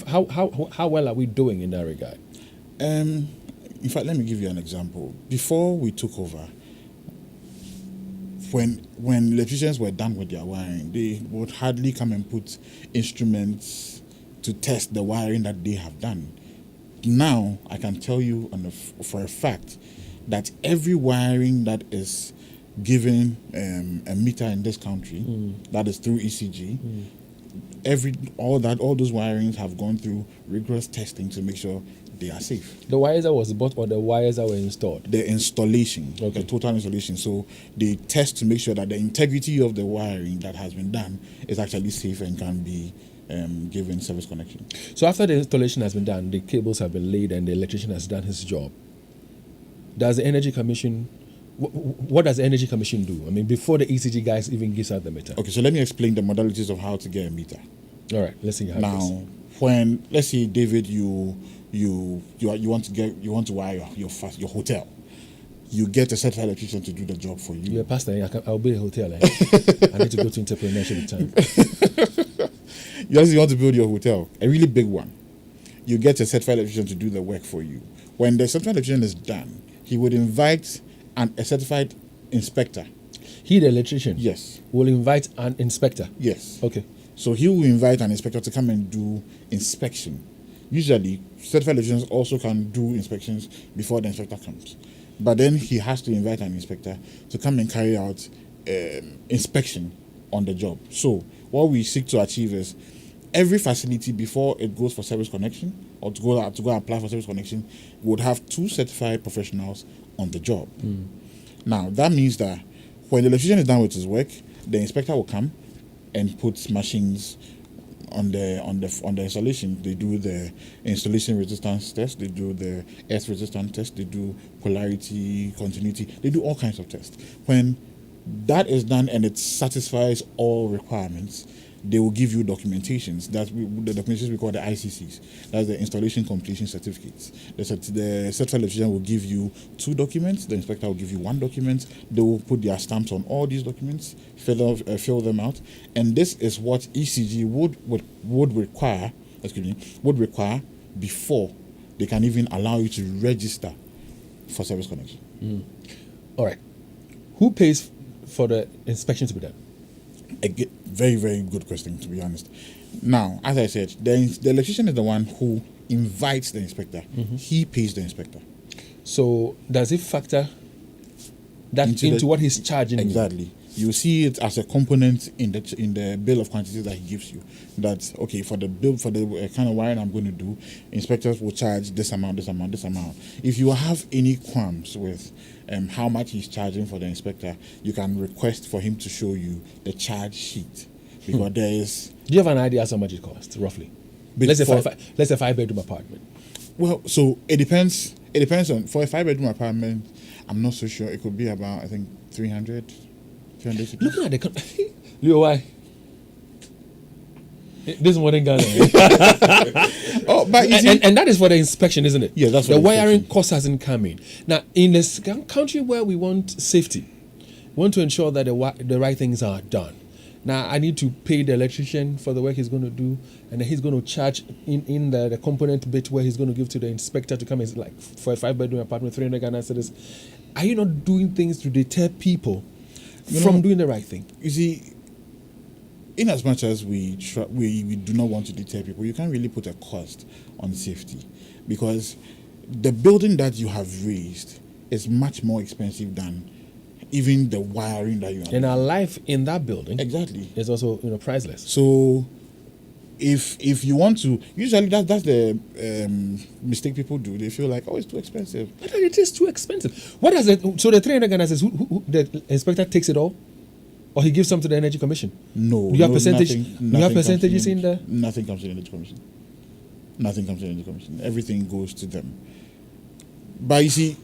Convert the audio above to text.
How well are we doing in that regard? In fact, let me give you an example. Before we took over, when electricians were done with their wiring, they would hardly come and put instruments to test the wiring that they have done. Now, I can tell you for a fact that every wiring that is given a meter in this country, that is through ECG, all those wirings have gone through rigorous testing to make sure they are safe. The wires that was bought or the wires that were installed? The installation, Okay. the total installation. So they test to make sure that the integrity of the wiring that has been done is actually safe and can be given service connection. So after the installation has been done, the cables have been laid, and the electrician has done his job. Does the Energy Commission? What does the Energy Commission do? I mean, before the ECG guys even gives out the meter. Okay, so let me explain the modalities of how to get a meter. All right, let's see how Now, this. when let's say David, you want to wire your hotel, you get a certified electrician to do the job for you. You're a pastor. I'll build a hotel. I need to go to entrepreneurship with time. You actually want to build your hotel, a really big one. You get a certified electrician to do the work for you. When the certified electrician is done, he would invite a certified inspector. He, the electrician, Yes. will invite an inspector. Yes. Okay. So he will invite an inspector to come and do inspection. Usually, certified electricians also can do inspections before the inspector comes. But then he has to invite an inspector to come and carry out inspection on the job. So what we seek to achieve is every facility, before it goes for service connection or to go apply for service connection, would have 2 certified professionals on the job. Now that means that when the electrician is done with his work, the inspector will come and put machines on the installation. They do the installation resistance test, they do the earth resistance test, they do polarity, continuity, they do all kinds of tests. When that is done and it satisfies all requirements, they will give you documentations. The documentations we call the ICCs. That's the installation completion certificates. The certified electrician will give you 2 documents. The inspector will give you 1 document. They will put their stamps on all these documents, fill them out, and this is what ECG would require before they can even allow you to register for service connection. All right. Who pays for the inspection to be done? Very, very good question, to be honest. Now, as I said, the electrician is the one who invites the inspector. He pays the inspector. So does it factor that into what he's charging? Exactly. You see it as a component in the bill of quantities that he gives you. That's okay for the bill for the kind of wiring I'm going to do. Inspectors will charge this amount, this amount, this amount. If you have any qualms with how much he's charging for the inspector, you can request for him to show you the charge sheet, because there is. Do you have an idea how much it costs roughly? Let's say 5-bedroom apartment. Well, so it depends. It depends on, for a 5-bedroom apartment, I'm not so sure. It could be about, I think, 300. Looking at the Leo, why? This is modern Ghana. Oh, but you see, and that is for the inspection, isn't it? Yeah, that's for the the wiring inspection. cost hasn't come in. Now, in this country where we want safety, we want to ensure that the right things are done. Now, I need to pay the electrician for the work he's going to do, and then he's going to charge in the component bit where he's going to give to the inspector to come in, like for a 5-bedroom apartment, 300 Ghana cedis. Are you not doing things to deter people from doing the right thing? You see, in as much as we do not want to deter people, you can't really put a cost on safety, because the building that you have raised is much more expensive than even the wiring that you have. And our life in that building Exactly. is also priceless. So if you want to, usually that's the mistake people do. They feel like, oh, it's too expensive. But it is too expensive. What does it? So the 300 Ghana says, who the inspector takes it all, or he gives some to the Energy Commission? No. Do you have percentage? Nothing you have comes to percentages in there? Nothing comes to the Energy Commission. Nothing comes to the Energy Commission. Everything goes to them. But you see,